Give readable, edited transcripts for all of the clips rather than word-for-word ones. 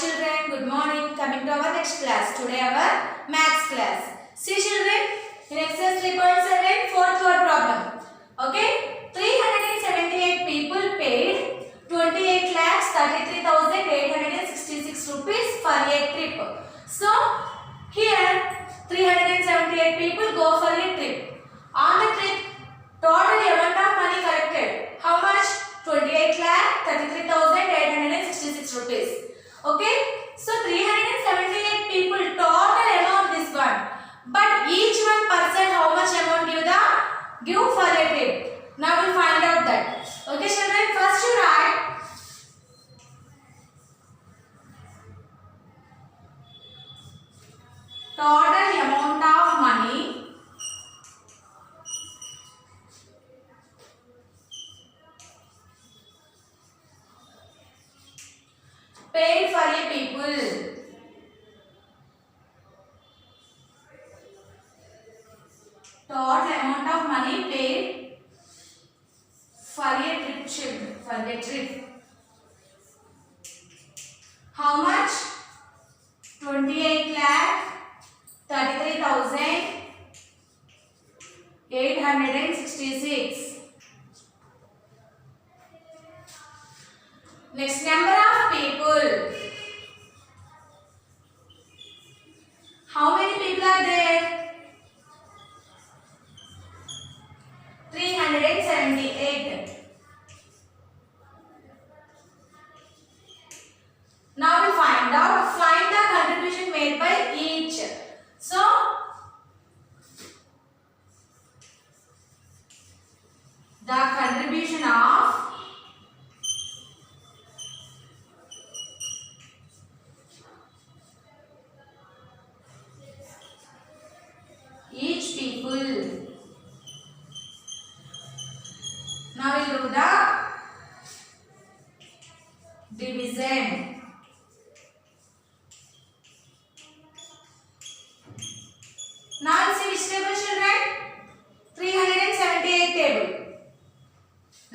children, good morning. Coming to our next class. Today our maths class. See children, in exercise 3.7, fourth word problem. Okay, 378 people paid 28,33,866 rupees for a trip. So here 378 people go for a trip. On the trip, total amount of money collected. How much? 28,33,866 rupees. Okay, so 378 people total amount this one, but each one person how much amount give for a trip. Now we'll find out that. Okay children, first you write total amount of money paid for a people. Total amount of money paid for a trip. How much? 28,33,866. Next, number of people. How many people are there? 378. Now we find the contribution made by each. So the contribution of each people. Now we will do the division. Now see which table children? 378 table.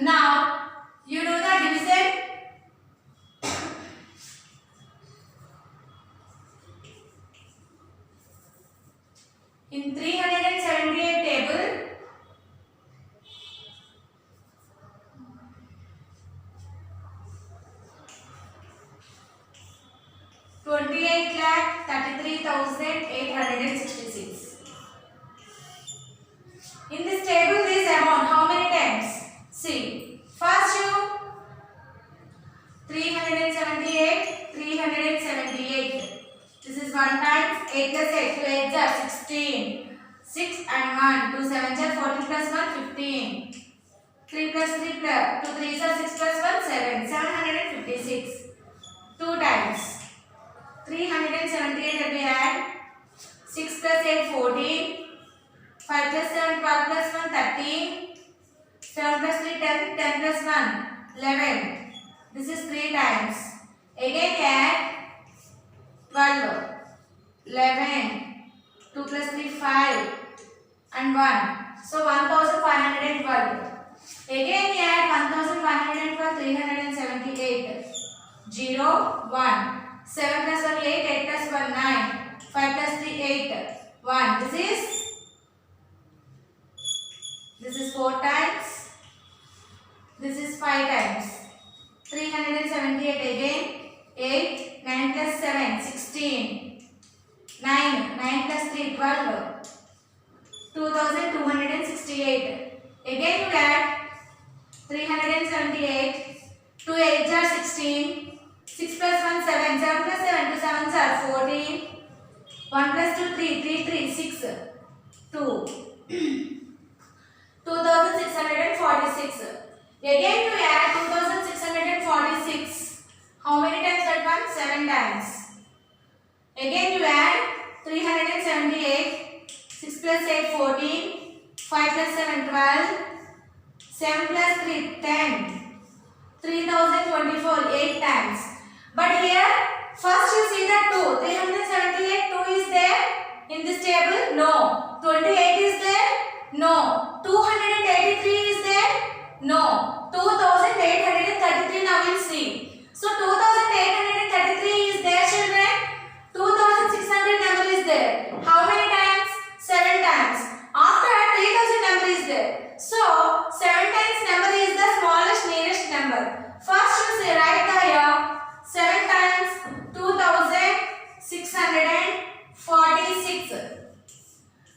Now you do the division. In 378 table, $28,33,866. In this table, this amount how many times? See, first you 378. This is 1 times 8 plus 8. 2 8 are 16. 6 and 1. 2 7 are 14 plus 1 15. 3 plus 3 plus 2 3 are 6 plus 1 7. 756. 2 times 378 that we add. 6 plus 8 14. 5 plus 7 12 plus 1 13. 7 plus 3 10. 10 plus 1 11. This is 3 times. Again add 12, 11, 2 plus 3 5 and 1. So 1512. Again we add 1512, 378. 0, 1. 7 plus 1 8, 8 plus 1 9. 5 plus 3 8, 1. This is 4 times. This is 5 times. 378 again. 8, 9 plus 7, 16. 9, 9 plus 3, 12. 2268. Again you add 378. 2 8 are 16. 6 plus 1, 7. 7 plus 7, 2 7 are 14. 1 plus 2, 3. 3 3, 6. 2. 2646. Again you add 2646. How many times that one? 7 times. Again you add 378. 6 plus 8 14. 5 plus 7 12. 7 plus 3 10. 3024 8 times. But here first you see the 2. 378 2 is there in this table? No. 28 is there? No. 283 is there? No. 2833 now we'll see. So 2833 is there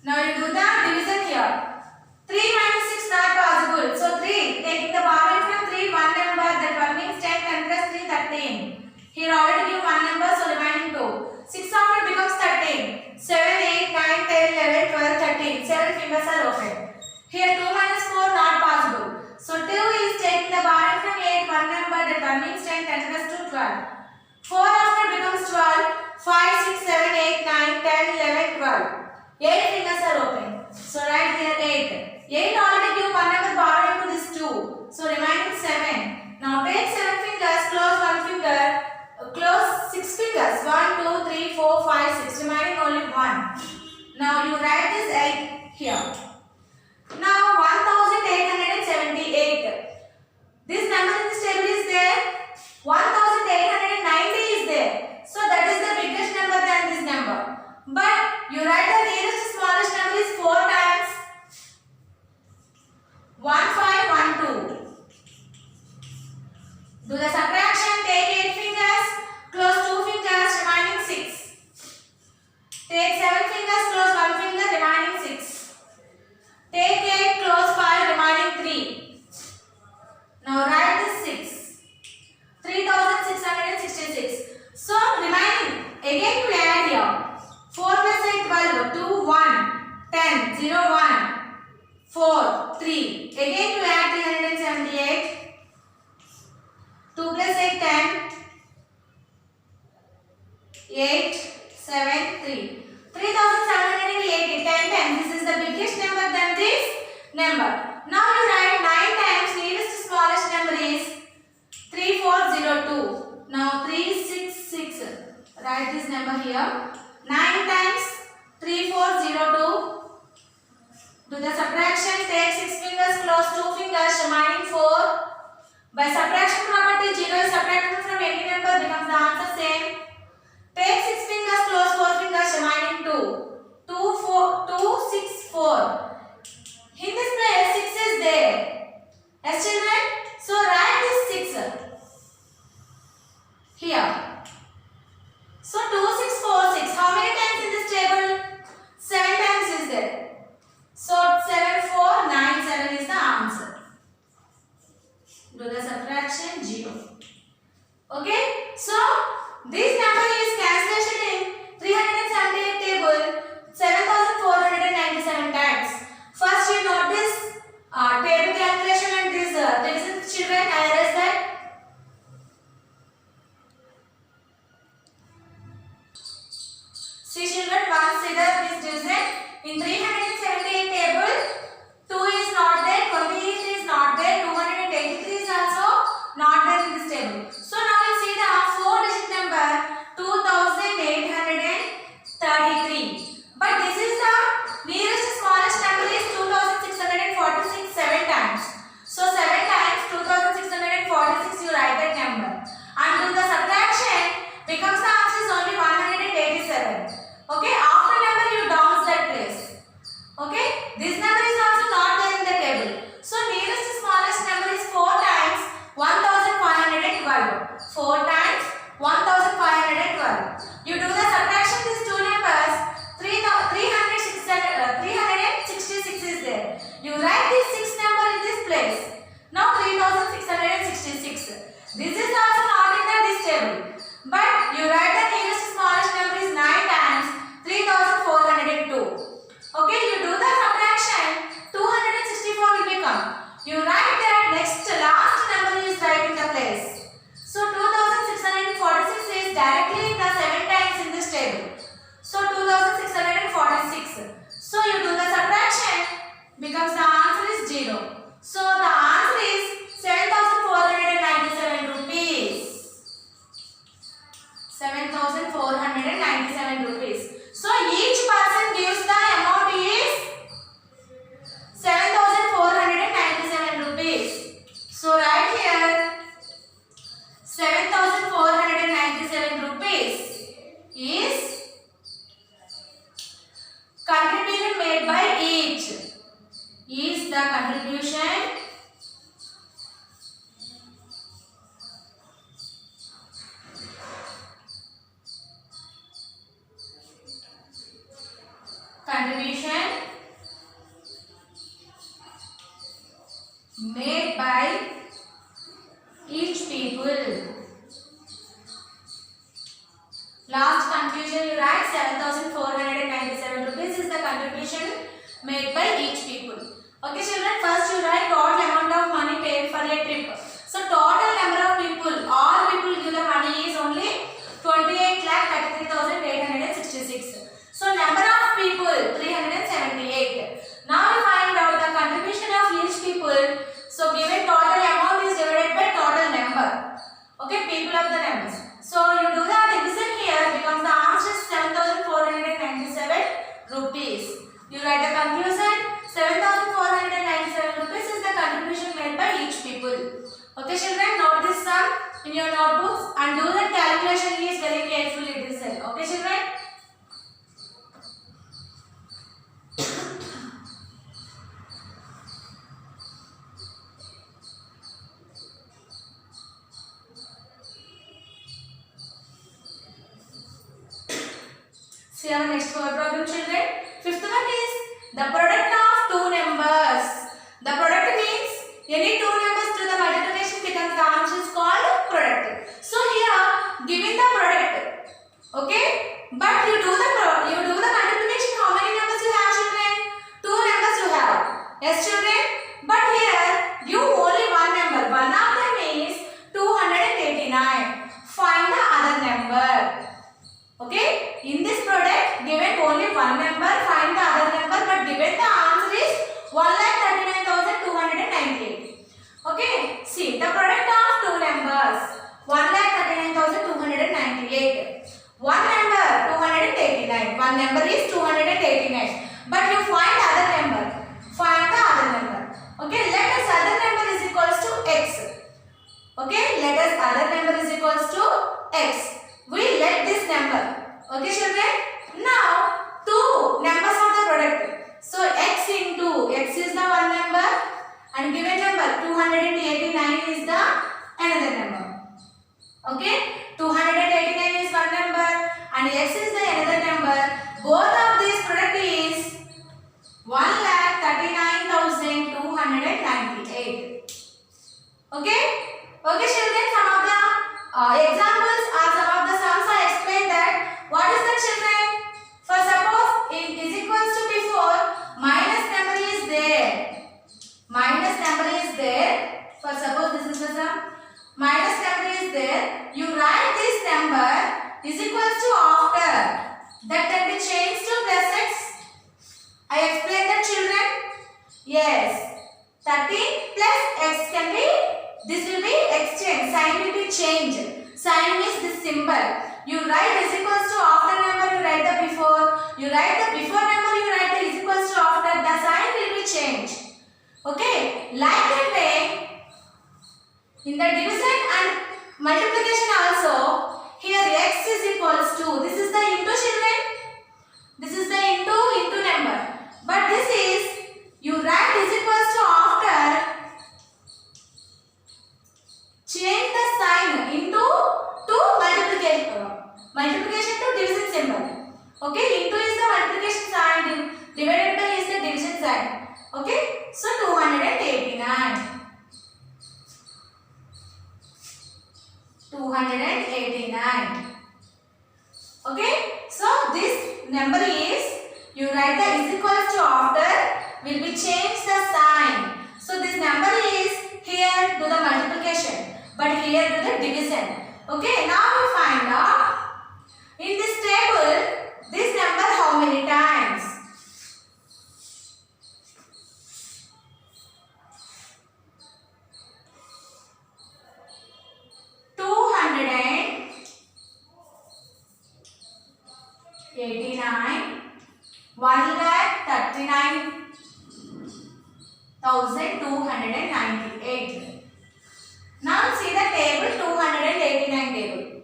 Now you do the division here. 3 minus 6 not possible. So 3, taking the borrowing from 3, one number, that one means 10, 10 plus 3, 13. Here already give one number, so remaining 2. 6 after becomes 13. 7, 8, 9, 10, 11, 12, 13. 7 fingers are open. Here 2 minus 4 not possible. So 2 is taking the borrowing from 8, one number, that one means 10, 10 plus 2, 12. 4 after becomes 12. 5, 6, 7, 8, 9, 10, 11, 12. 8 fingers are open. So write here 8. 8 already give one number borrowing to this 2. So remaining 7. Now take 7 fingers, close 1 finger, close 6 fingers. 1, 2, 3, 4, 5, 6. Remaining only 1. Now you write this 8 here. Now 1878. This number in this table is there. 1890 is there. So that is the biggest number than this number. But you write the nearest smallest number is 4 times 1512. Do the subtraction, take 8 fingers, close 2 fingers, remaining 6. Take 7 fingers, close 1 finger, remaining 6. Take 8, close 5, remaining 3. Now write this 6. 3666. So remaining, again you add here. 4 plus 8, 12, 2, 1, 10, 0, 1, 4, 3. Again you add 378. 2 plus 8, 10, 8, 7, 3. 3780, 10 times. This is the biggest number than this number. Now you write 9 times, nearest smallest number is 3402. Now 366. Write this number here. 9 times 3402. Do the subtraction, take 6 fingers, close 2 fingers, remaining 4. By subtraction property, 0 is subtracted from any number, becomes the answer same. Take 6 fingers, close 4 fingers, remaining 2. 2, 6, 4. In this place, 6 is there. Yes, children? So write this 6 here. So 2, 6, 4, 6. How many times in this table? 7 times is there. So 7, 4, 9, 7 is the answer. Do the subtraction, 0. Okay? So this number is cancellation in 378 table 7497 times. First you notice table calculation and this division, children. I erase that. See children, consider this division. In 378 table, 2 is not there, 28 is not there, 283 is also not there in this table. So now you see the 4-digit number 2833. But this is the nearest smallest number is 2646, 7 times. So 7 times 2646, you write that number. And do the subtraction, becomes the answer is only 187. Okay, after number you downs that place. Okay, this number is also not there in the table. So nearest smallest number is 4 times 1512. 4 times 1512. You do the subtraction, these two numbers, 366 is there. You write this 6 number in this place. Now 3666. This is also not in this table. But you write the nearest smallest number is 9 times 3402. Okay, you do the subtraction, 264 will become. You write that next last number is right in the place. So 2646 is directly in the 7 times in this table. So 2646. So you do the subtraction, becomes the answer is 0. So the answer is 7497 rupees. 7497 rupees. So each person gives the amount is 7497 rupees. So right here 7497 rupees is contribution made by each. Is the contribution Last conclusion you write 7,497 rupees is the contribution made by each people. Okay children, first you write total amount of money paid for a trip. So total number of people, all people give the money is only 28,33,866. So number of people 378. Now you find out the contribution of each people. So given total amount is divided by total number. Okay, people of the numbers. So you do the division here, becomes the answer is 7,497 rupees. You write the conclusion, 7,497 rupees is the contribution made by each people. Okay children, note this sum in your notebooks and do that calculation is very carefully this side. Okay children. See our next word problem children. Fifth one is the product of two numbers. The product means any two numbers to the multiplication becomes the answer is called product. So here given the product, okay, but you do the multiplication. How many numbers you have children? Two numbers you have. Yes children. But here give only one number. One of them is 289. Find the other number. Okay, in this product given only one number, find the other number, but given the answer is 1,39,298. Okay, see the product of two numbers 1,39,298. One number 289. One number is 289. But you find other number. Find the other number. Okay, let us other number is equals to x. Okay, let us other number is equals to x. We let this number. Okay children. Now two numbers of the product. So x into x is the one number and given number 289 is the another number. Okay, 289 is one number and x is the another number. Both of these product is 1,39,298. Okay. Okay children, some of the examples are some of the sums I explained that. What is the children? For suppose it is equals to before minus number is there. Minus number is there. For suppose this is the sum. Minus number is there. You write this number is equals to after. That can be changed to plus x. I explained that children. Yes. 13 plus x can be. This will be exchange. Sign will be changed. Sign is this symbol. You write is equals to after number. You write the before. You write the before number. You write the is equals to after. The sign will be changed. Okay. Like that way, in the division and multiplication also, here x is equals to. This is the into children. This is the into number. But this is you write is equals to after. Change the sign into to multiplication to division symbol. Okay, into is the multiplication sign, divided by is the division sign. Okay, so 289. 289. Okay, so this number is you write the is equals to after will be changed the sign. So this number is here to the multiplication. But here to the division. Okay, now we find out in this table this number how many times. $289, 1,39,298. Now see the table 289 table.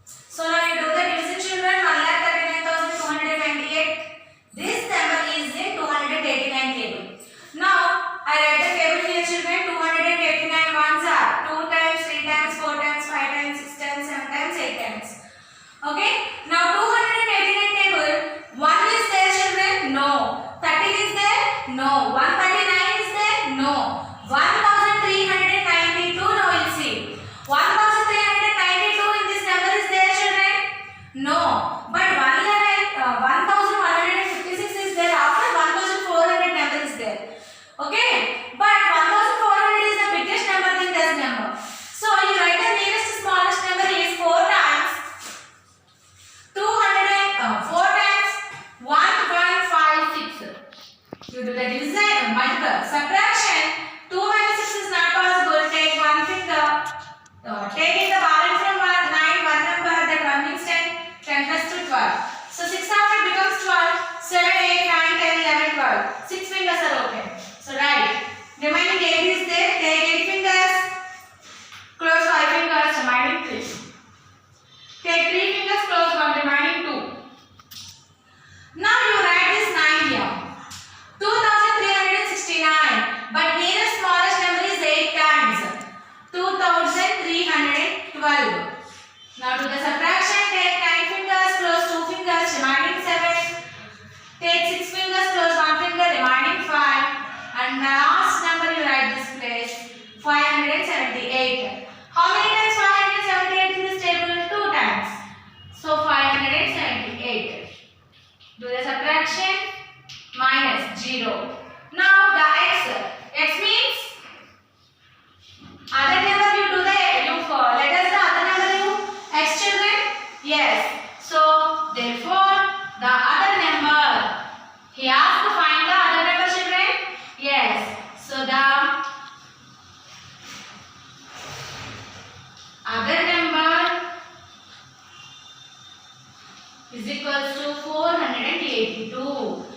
So now you do the division children 1,39,298. This number is in 289 table. Now I write the table here children 289 ones are 2 times, 3 times, 4 times, 5 times, 6 times, 7 times, 8 times. Okay. Now 289 table 1 is there children? No. 13 is there? No. 139 is there? No. 1,392 now we'll see. 1,392 in this number is there children? Yes. So therefore the other number. He asked to find the other number, children. Yes. So the other number is equals to 482.